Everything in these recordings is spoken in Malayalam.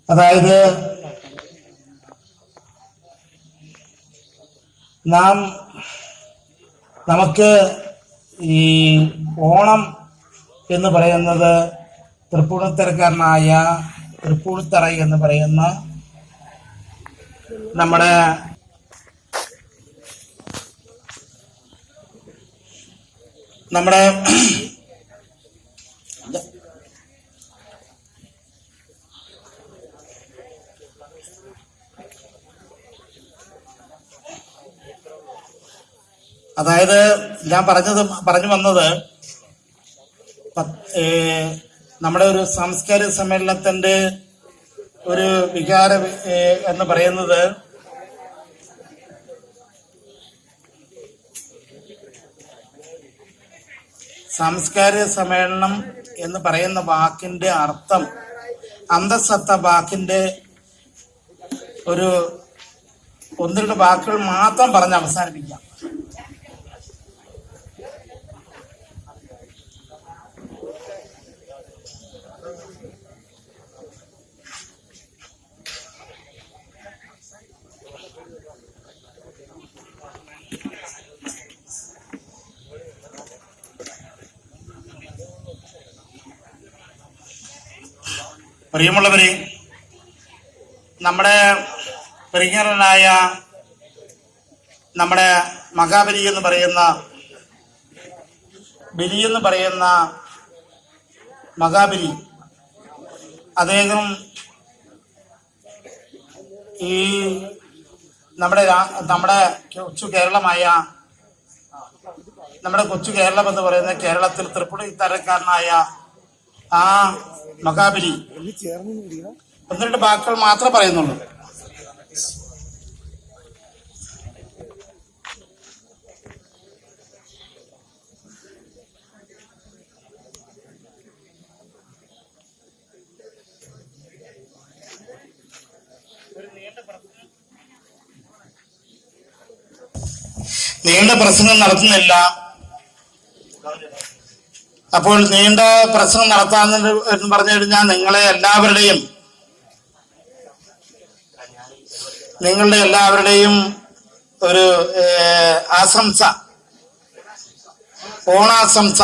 അതായത് നമുക്ക് ഈ ഓണം എന്ന് പറയുന്നത് തൃപ്പൂണിത്തറക്കാരനായ തൃപ്പൂണിത്തറ എന്ന് പറയുന്ന നമ്മുടെ അതായത് ഞാൻ പറഞ്ഞു വന്നത് നമ്മുടെ ഒരു സാംസ്കാരിക സമ്മേളനത്തിന്റെ ഒരു വികാരം എന്ന് പറയുന്നത് സാംസ്കാരിക സമ്മേളനം എന്ന് പറയുന്ന വാക്കിന്റെ അർത്ഥം അന്തസത്ത വാക്കിന്റെ ഒരു ഒന്ന് രണ്ട് വാക്കുകൾ മാത്രം പറഞ്ഞ് അവസാനിപ്പിക്കാം. പ്രിയമുള്ളവരെ, നമ്മുടെ പ്രിയങ്കരനായ നമ്മുടെ മഹാബലി എന്ന് പറയുന്ന മഹാബലി അദ്ദേഹം ഈ നമ്മുടെ കൊച്ചു കേരളമായ നമ്മുടെ കൊച്ചു കേരളം എന്ന് പറയുന്ന കേരളത്തിൽ തൃപ്പൂണിത്തറക്കാരനായ ആ മഹാബലി ഒന്ന് രണ്ട് വാക്കുകൾ മാത്രമേ പറയുന്നുള്ളൂ. നീണ്ട പ്രസംഗം നടത്തുന്നില്ല. അപ്പോൾ നീണ്ട പ്രസംഗം നടത്താമെന്ന് പറഞ്ഞു കഴിഞ്ഞാൽ നിങ്ങളുടെ എല്ലാവരുടെയും ഒരു ആശംസ, ഓണാശംസ,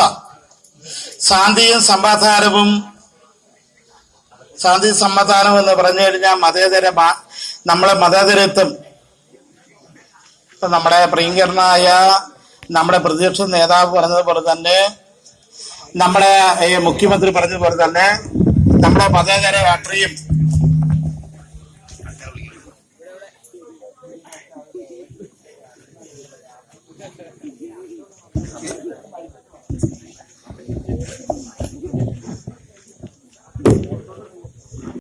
ശാന്തിയും സമാധാനവും എന്ന് പറഞ്ഞു കഴിഞ്ഞാൽ നമ്മളെ മതേതരത്വം. നമ്മുടെ പ്രിയങ്കരനായ നമ്മുടെ പ്രതിപക്ഷ നേതാവ് പറഞ്ഞതുപോലെ തന്നെ, നമ്മുടെ മുഖ്യമന്ത്രി പറഞ്ഞതുപോലെ തന്നെ, നമ്മുടെ മതേതര രാഷ്ട്രീയം